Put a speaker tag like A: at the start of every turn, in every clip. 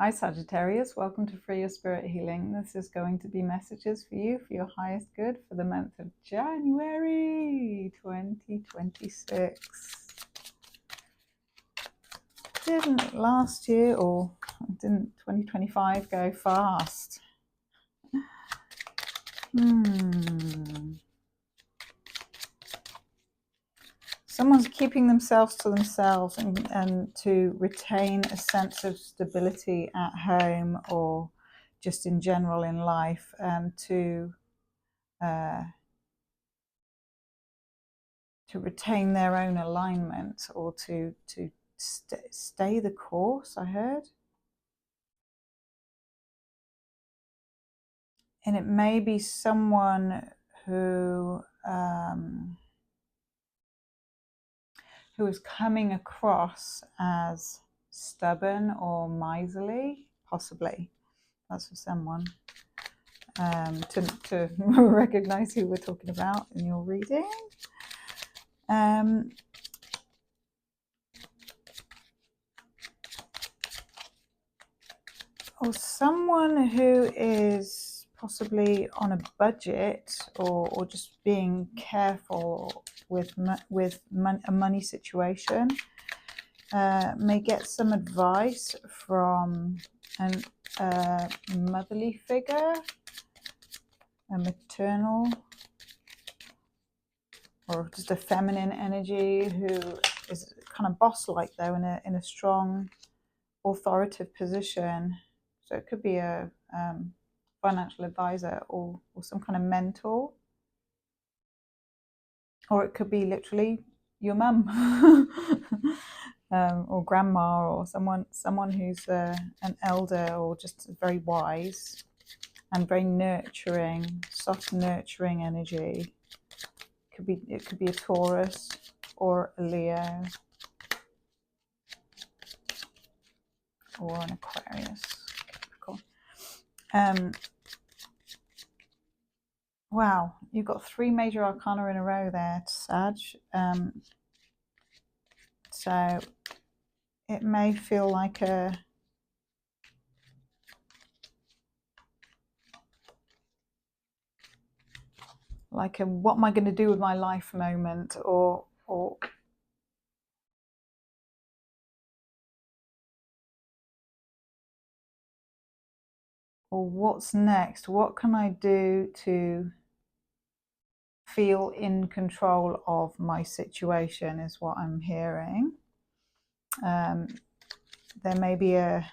A: Hi Sagittarius, welcome to Free Your Spirit Healing. This is going to be messages for you for your highest good for the month of January 2026. Didn't last year, or didn't 2025 go fast? Someone's keeping themselves to themselves and to retain a sense of stability at home or just in general in life, to retain their own alignment or to stay the course, I heard. And it may be someone who is coming across as stubborn or miserly, possibly. That's for someone. To recognize who we're talking about in your reading. Or someone who is possibly on a budget or just being careful with a money situation, may get some advice from a motherly figure, a maternal, or just a feminine energy who is kind of boss-like though, in a strong authoritative position. So it could be a financial advisor or some kind of mentor, or it could be literally your mum or grandma, or someone who's an elder or just very wise and very nurturing, soft nurturing energy. It could be a Taurus or a Leo or an Aquarius. Cool. Wow, you've got 3 major arcana in a row there, Sag. So it may feel like a what am I going to do with my life moment, or what's next? What can I do to feel in control of my situation is what I'm hearing. There may be a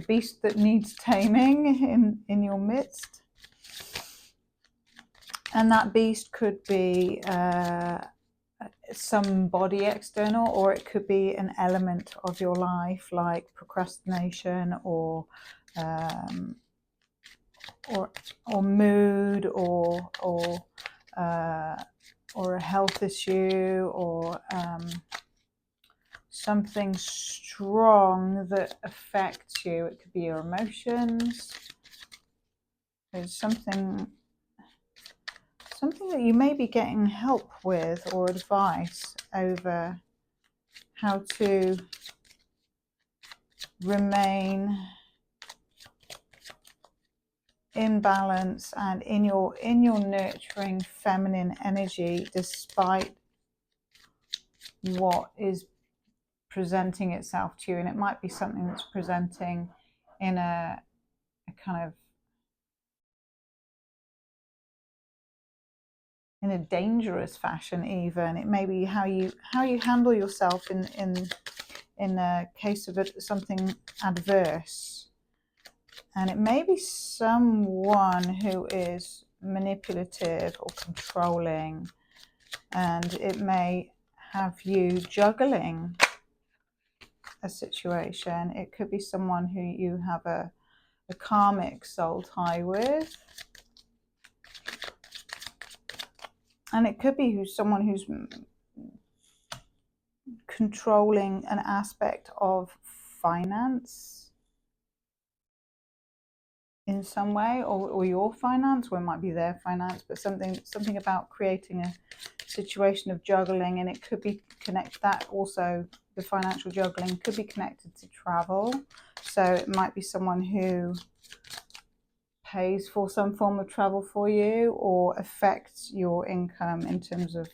A: beast that needs taming in your midst. And that beast could be somebody external, or it could be an element of your life like procrastination or mood or a health issue, or something strong that affects you. It could be your emotions. There's something that you may be getting help with or advice over how to remain in balance and in your nurturing feminine energy despite what is presenting itself to you. And it might be something that's presenting in a kind of in a dangerous fashion. Even it may be how you handle yourself in a case of something adverse. And it may be someone who is manipulative or controlling, and it may have you juggling a situation. It could be someone who you have a karmic soul tie with, and it could be someone who's controlling an aspect of finance. in some way, or your finance, or it might be their finance, but something about creating a situation of juggling, and it could be connected, that also, the financial juggling could be connected to travel. So it might be someone who pays for some form of travel for you, or affects your income in terms of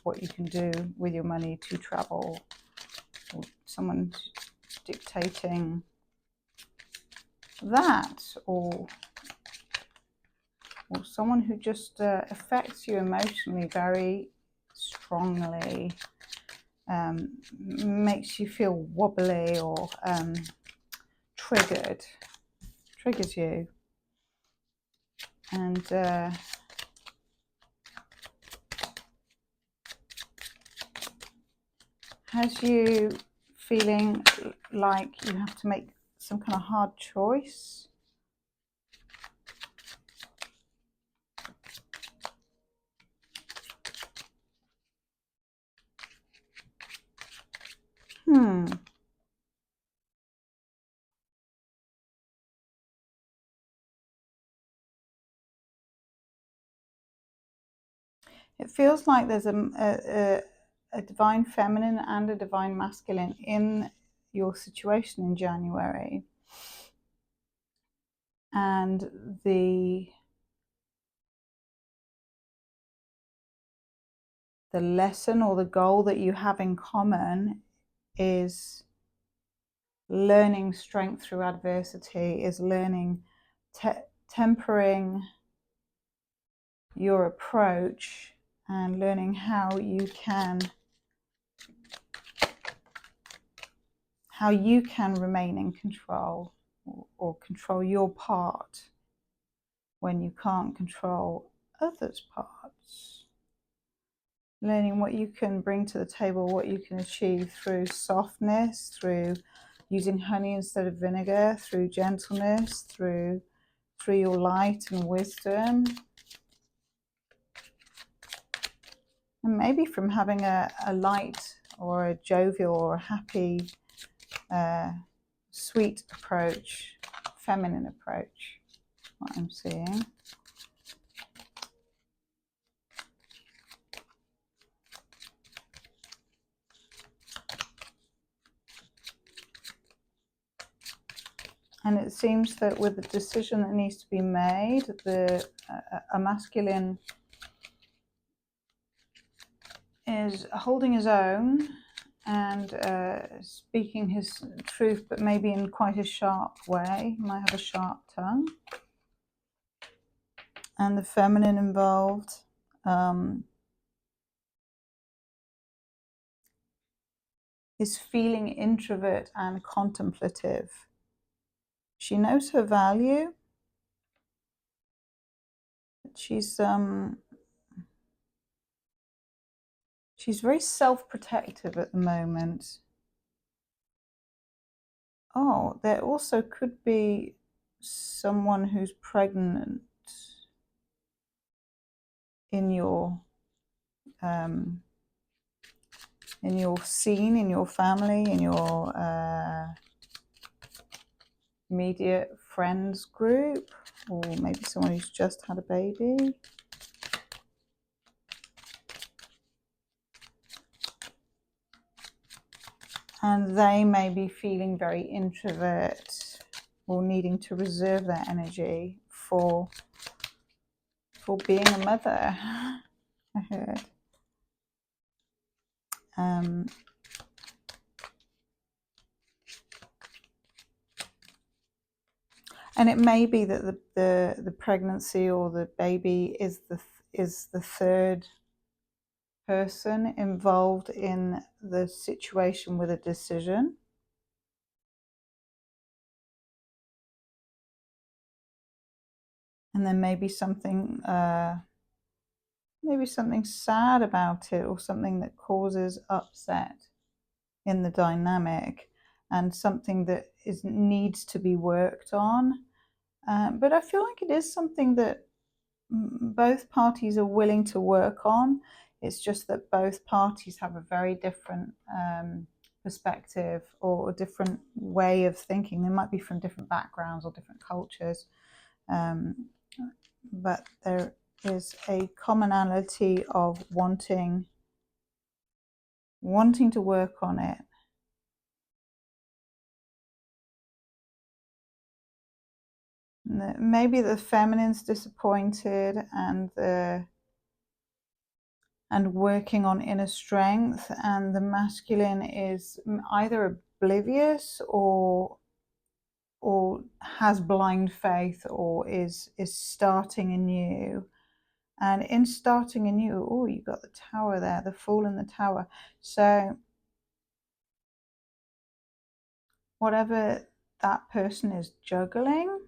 A: what you can do with your money to travel, or someone dictating that, or someone who just affects you emotionally very strongly, makes you feel wobbly, or triggers you, and has you feeling like you have to make some kind of hard choice. It feels like there's a divine feminine and a divine masculine in your situation in January. And the lesson or the goal that you have in common is learning strength through adversity, is learning tempering your approach, and learning how you can remain in control, or control your part when you can't control others' parts. Learning what you can bring to the table, what you can achieve through softness, through using honey instead of vinegar, through gentleness, through your light and wisdom. And maybe from having a light or a jovial or a happy, sweet approach, feminine approach, what I'm seeing. And it seems that with the decision that needs to be made, a masculine is holding his own and speaking his truth, but maybe in quite a sharp way. He might have a sharp tongue. And the feminine involved is feeling introvert and contemplative. She knows her value. She's very self-protective at the moment. Oh, there also could be someone who's pregnant in your scene, in your family, in your immediate friends group, or maybe someone who's just had a baby. And they may be feeling very introvert, or needing to reserve their energy for being a mother, I heard. And it may be that the pregnancy or the baby is the third person involved in the situation with a decision. And there may be something sad about it, or something that causes upset in the dynamic, and something that needs to be worked on. But I feel like it is something that both parties are willing to work on. It's just that both parties have a very different perspective, or a different way of thinking. They might be from different backgrounds or different cultures. But there is a commonality of wanting to work on it. Maybe the feminine's disappointed and working on inner strength, and the masculine is either oblivious or has blind faith, or is starting anew. And in starting anew, oh, you got the Tower there, the Fool in the Tower. So whatever that person is juggling,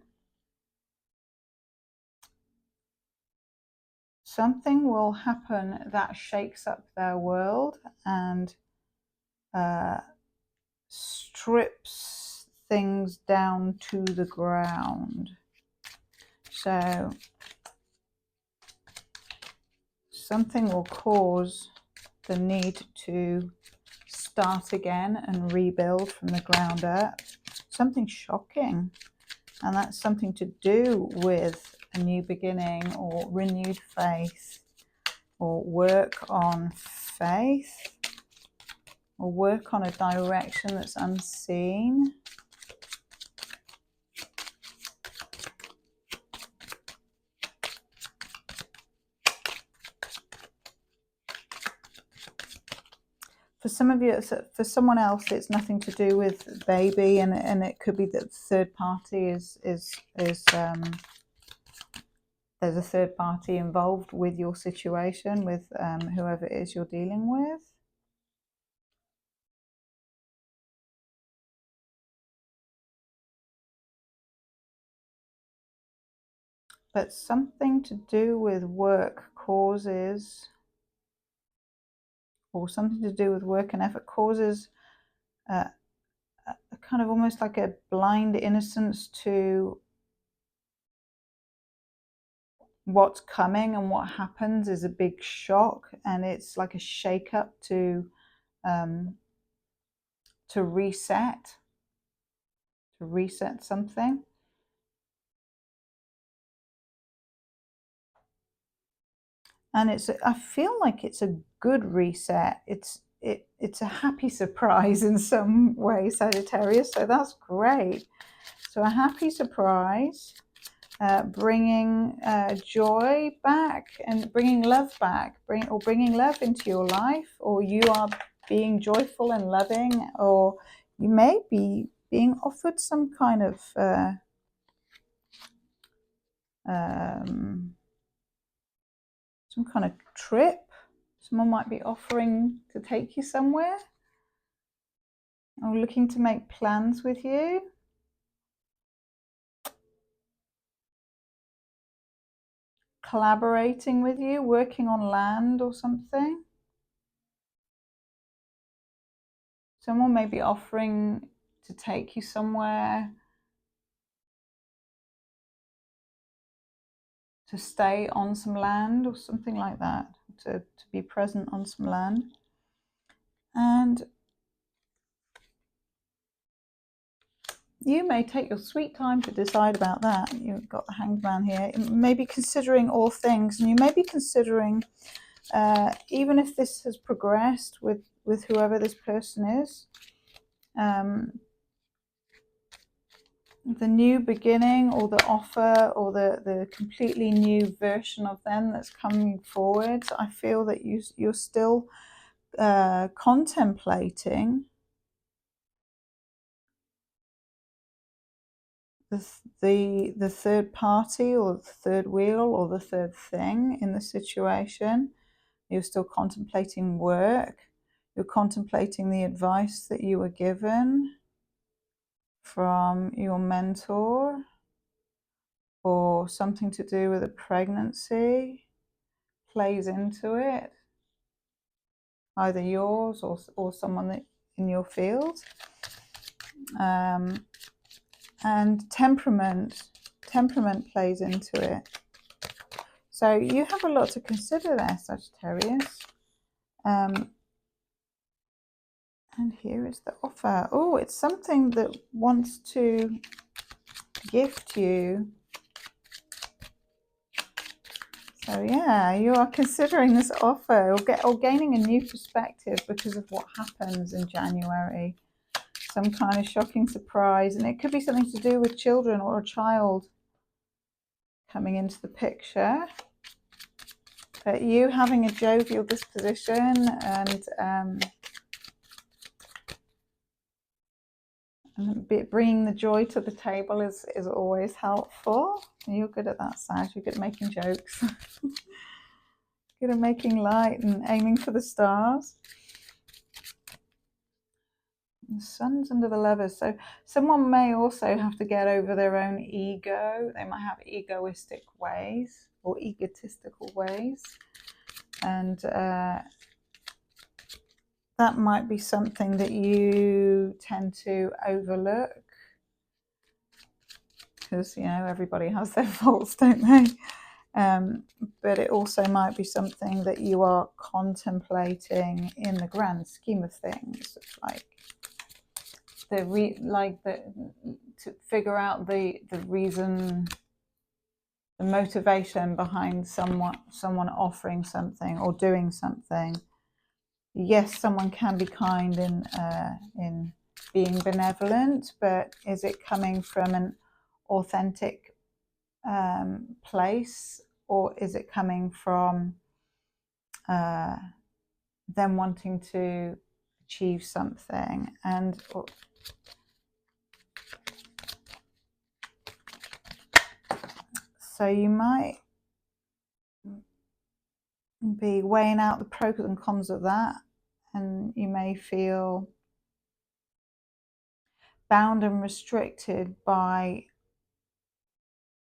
A: something will happen that shakes up their world and strips things down to the ground. So something will cause the need to start again and rebuild from the ground up. Something shocking. And that's something to do with a new beginning or renewed faith, or work on faith, or work on a direction that's unseen. For some of you, for someone else, it's nothing to do with baby, and it could be that the third party is there's a third party involved with your situation, with whoever it is you're dealing with. But something to do with work causes, or something to do with work and effort causes a kind of almost like a blind innocence to what's coming, and what happens is a big shock, and it's like a shake up to reset something. And I feel like it's a good reset. It's a happy surprise in some way, Sagittarius. So that's great. So a happy surprise, bringing joy back and bringing love back, bringing love into your life, or you are being joyful and loving, or you may be being offered some kind of trip. Someone might be offering to take you somewhere, or looking to make plans with you. Collaborating with you, working on land or something. Someone may be offering to take you somewhere, to stay on some land or something like that, to be present on some land. And you may take your sweet time to decide about that. You've got the Hanged Man here. Maybe considering all things, and you may be considering, even if this has progressed with whoever this person is, the new beginning, or the offer, or the completely new version of them that's coming forward. I feel that you're still contemplating the third party, or the third wheel, or the third thing in the situation. You're still contemplating work. You're contemplating the advice that you were given from your mentor, or something to do with a pregnancy plays into it, either yours or someone that in your field. And temperament plays into it. So you have a lot to consider there, Sagittarius. And here is the offer. Oh, it's something that wants to gift you So yeah, you are considering this offer or gaining a new perspective because of what happens in January. Some kind of shocking surprise, and it could be something to do with children or a child coming into the picture. But you having a jovial disposition and bringing the joy to the table is always helpful. You're good at that, Sag. You're good at making jokes. Good at making light and aiming for the stars. The sun's under the Lovers. So someone may also have to get over their own ego. They might have egoistic ways or egotistical ways. And that might be something that you tend to overlook. Because, you know, everybody has their faults, don't they? But it also might be something that you are contemplating in the grand scheme of things. It's like to figure out the reason, the motivation behind someone offering something or doing something. Yes, someone can be kind in being benevolent, but is it coming from an authentic place, or is it coming from them wanting to achieve something? And so you might be weighing out the pros and cons of that, and you may feel bound and restricted by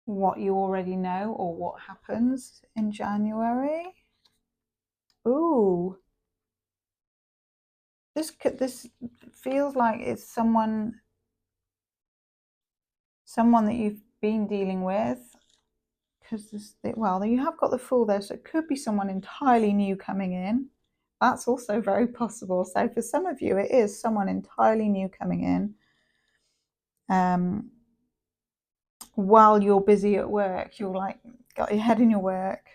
A: what you already know or what happens in January. Ooh, this feels like it's someone that you've been dealing with, because well, you have got the Fool there, so it could be someone entirely new coming in. That's also very possible. So for some of you, it is someone entirely new coming in. While you're busy at work, you're like got your head in your work,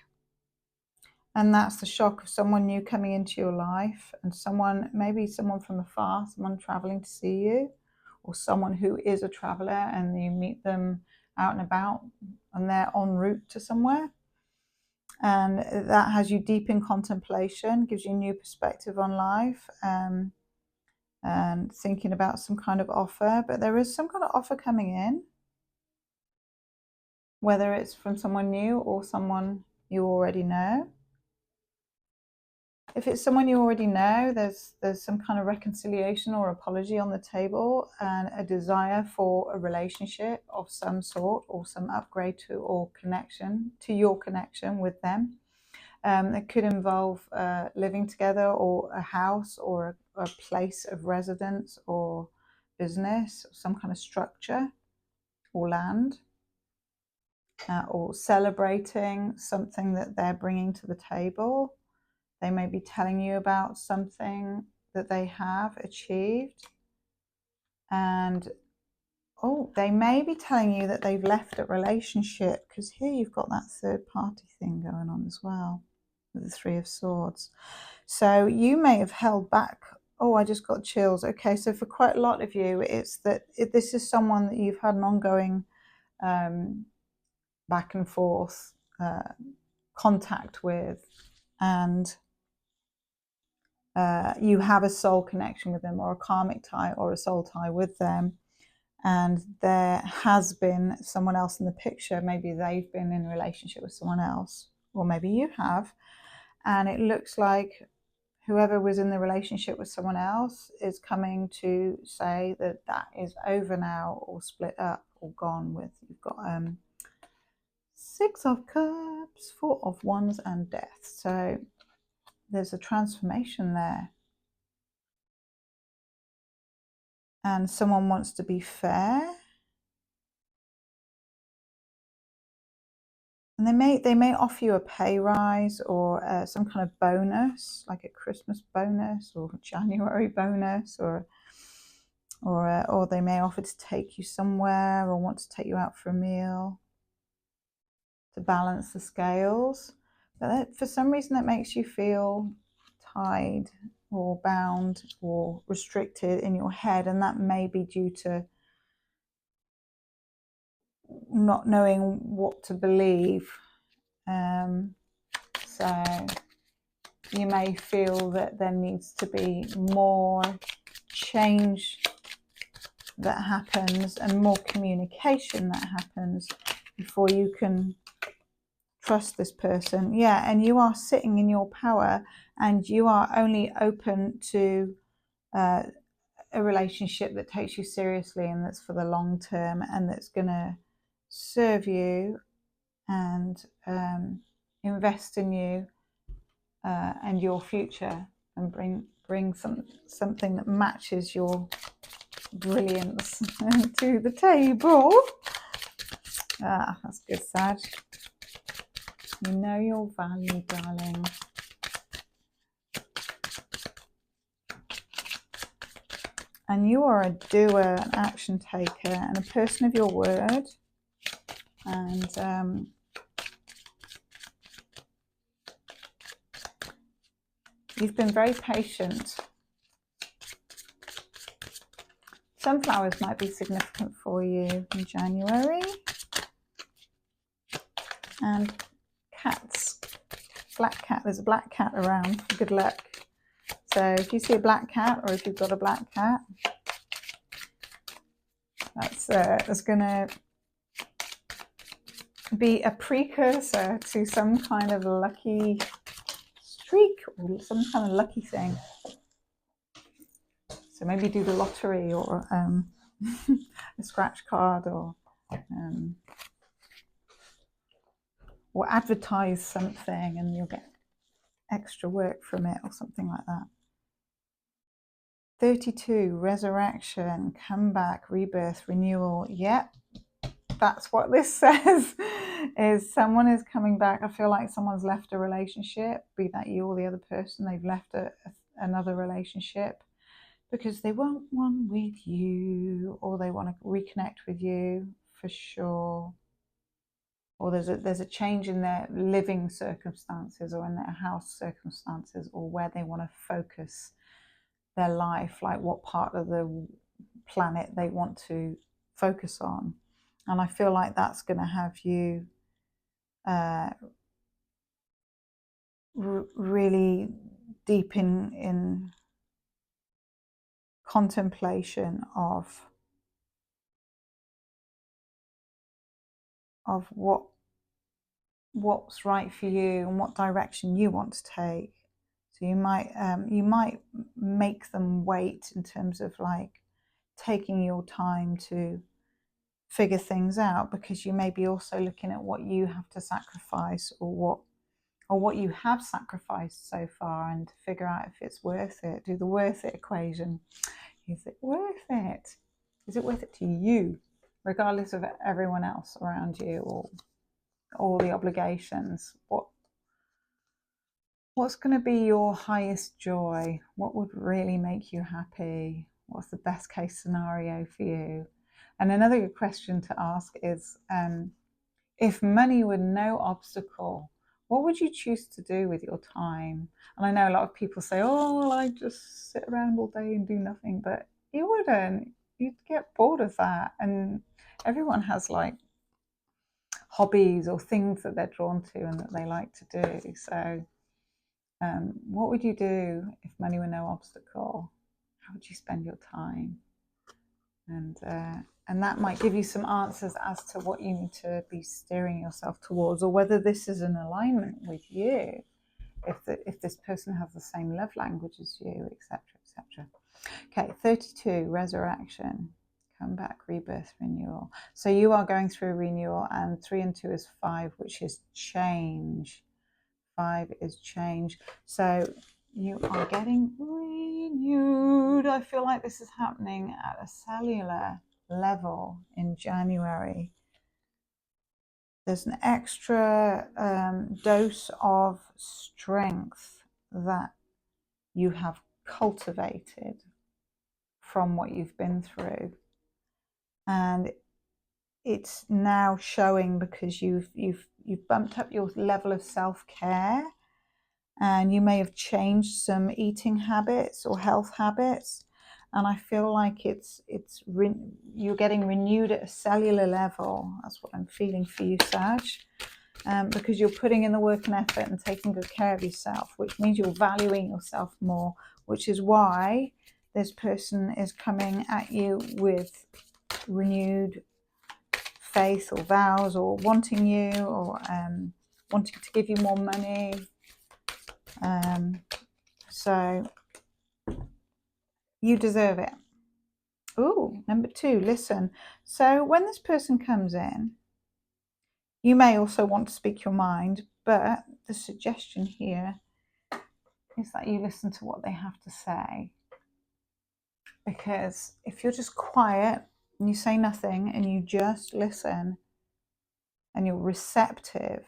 A: and that's the shock of someone new coming into your life, and maybe someone from afar, someone traveling to see you, or someone who is a traveler and you meet them out and about and they're en route to somewhere, and that has you deep in contemplation, gives you new perspective on life, and thinking about some kind of offer. But there is some kind of offer coming in, whether it's from someone new or someone you already know. If it's someone you already know, there's some kind of reconciliation or apology on the table, and a desire for a relationship of some sort, or some upgrade to or connection to your connection with them. It could involve living together, or a house, or a place of residence, or business, or some kind of structure, or land, or celebrating something that they're bringing to the table. They may be telling you about something that they have achieved, and they may be telling you that they've left a relationship, because here you've got that third party thing going on as well with the Three of Swords. So you may have held back. I just got chills. Okay, so for quite a lot of you, it's that this is someone that you've had an ongoing back and forth contact with, and you have a soul connection with them, or a karmic tie or a soul tie with them, and there has been someone else in the picture. Maybe they've been in a relationship with someone else, or maybe you have, and it looks like whoever was in the relationship with someone else is coming to say that is over now, or split up, or gone with. You've got Six of Cups, Four of Wands, and Death. So there's a transformation there. And someone wants to be fair. And they may offer you a pay rise, or some kind of bonus, like a Christmas bonus or a January bonus, or they may offer to take you somewhere, or want to take you out for a meal to balance the scales. But for some reason that makes you feel tied or bound or restricted in your head, and that may be due to not knowing what to believe. So you may feel that there needs to be more change that happens and more communication that happens before you can trust this person. Yeah, and you are sitting in your power, and you are only open to a relationship that takes you seriously and that's for the long term and that's going to serve you and invest in you and your future, and bring something that matches your brilliance to the table. Ah, that's good, Sag. You know your value, darling. And you are a doer, an action taker, and a person of your word. And you've been very patient. Sunflowers might be significant for you in January. And cats. Black cat. There's a black cat around for good luck. So if you see a black cat, or if you've got a black cat, that's going to be a precursor to some kind of lucky streak or some kind of lucky thing. So maybe do the lottery or a scratch card, or advertise something and you'll get extra work from it, or something like that. 32, resurrection, comeback, rebirth, renewal. Yep, that's what this says. Is someone is coming back. I feel like someone's left a relationship, be that you or the other person. They've left another relationship because they want one with you, or they want to reconnect with you for sure. Or there's a change in their living circumstances, or in their house circumstances, or where they want to focus their life, like what part of the planet they want to focus on. And I feel like that's going to have you really deep in contemplation of what's right for you and what direction you want to take. So you might make them wait in terms of like taking your time to figure things out, because you may be also looking at what you have to sacrifice, or what you have sacrificed so far, and to figure out if it's worth it. Do the worth it equation. Is it worth it? Is it worth it to you, regardless of everyone else around you, or all the obligations? What's going to be your highest joy? What would really make you happy? What's the best case scenario for you? And another good question to ask is, if money were no obstacle, what would you choose to do with your time? And I know a lot of people say, oh, well, I just sit around all day and do nothing. But you wouldn't. You'd get bored of that. And everyone has like hobbies or things that they're drawn to and that they like to do. So what would you do if money were no obstacle? How would you spend your time? And that might give you some answers as to what you need to be steering yourself towards, or whether this is in alignment with you, if this person has the same love language as you, etc., etc. Okay, 32, resurrection, comeback, rebirth, renewal. So you are going through renewal, and 3 and 2 is 5, which is change. 5 is change. So you are getting renewed. I feel like this is happening at a cellular level in January. There's an extra dose of strength that you have cultivated from what you've been through. And it's now showing because you've bumped up your level of self-care, and you may have changed some eating habits or health habits, and I feel like you're getting renewed at a cellular level. That's what I'm feeling for you, Sag, because you're putting in the work and effort and taking good care of yourself, which means you're valuing yourself more, which is why this person is coming at you with renewed faith or vows, or wanting you, or wanting to give you more money. So you deserve it. Ooh, number 2, listen. So when this person comes in, you may also want to speak your mind, but the suggestion here is that you listen to what they have to say. Because if you're just quiet and you say nothing and you just listen and you're receptive,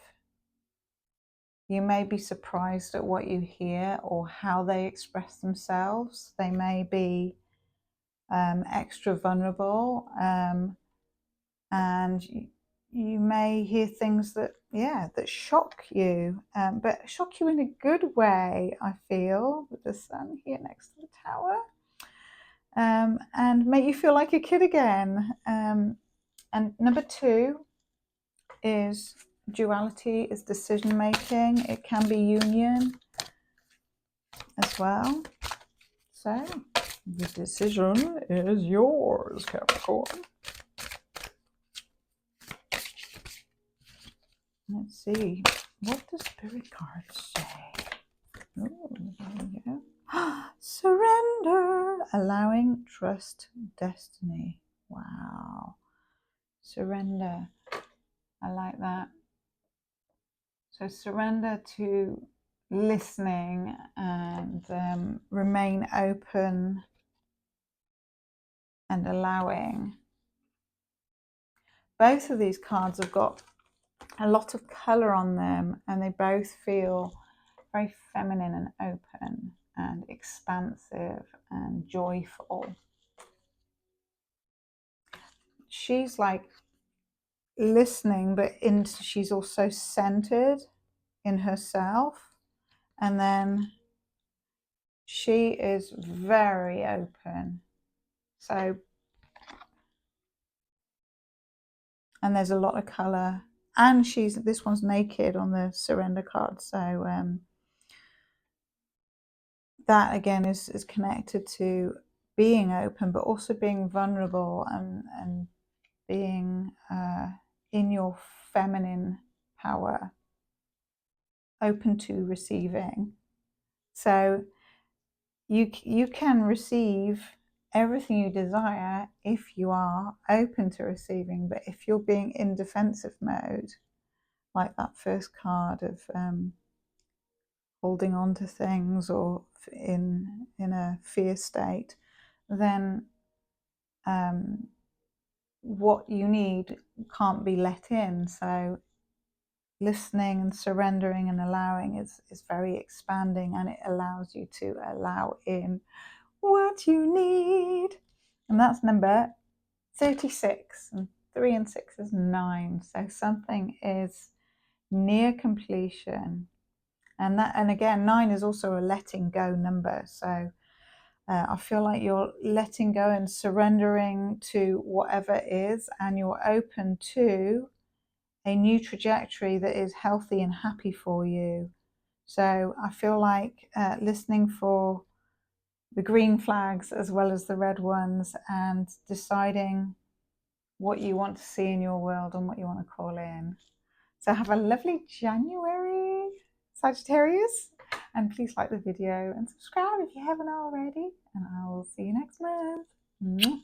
A: you may be surprised at what you hear or how they express themselves. They may be extra vulnerable, and you may hear things that shock you, but shock you in a good way, I feel, with the sun here next to the tower, and make you feel like a kid again. And number 2 is duality, is decision making. It can be union as well. So the decision is yours, Capricorn. Let's see, what does Spirit cards say? Oh, there we go. Surrender, allowing, trust, destiny. Wow. Surrender. I like that. So surrender to listening and remain open and allowing. Both of these cards have got a lot of colour on them, and they both feel very feminine and open and expansive and joyful. She's like listening, but she's also centered in herself, and then she is very open. So, and there's a lot of color, and this one's naked on the surrender card. So that again is connected to being open, but also being vulnerable and being in your feminine power, open to receiving. So you can receive everything you desire if you are open to receiving. But if you're being in defensive mode, like that first card of holding on to things, or in a fear state, then what you need can't be let in. So listening and surrendering and allowing is very expanding, and it allows you to allow in what you need. And that's number 36, and 3 and 6 is 9. So something is near completion, and again 9 is also a letting go number. So I feel like you're letting go and surrendering to whatever is, and you're open to a new trajectory that is healthy and happy for you. So I feel like listening for the green flags as well as the red ones, and deciding what you want to see in your world and what you want to call in. So have a lovely January, Sagittarius, and please like the video and subscribe if you haven't already, and I will see you next month.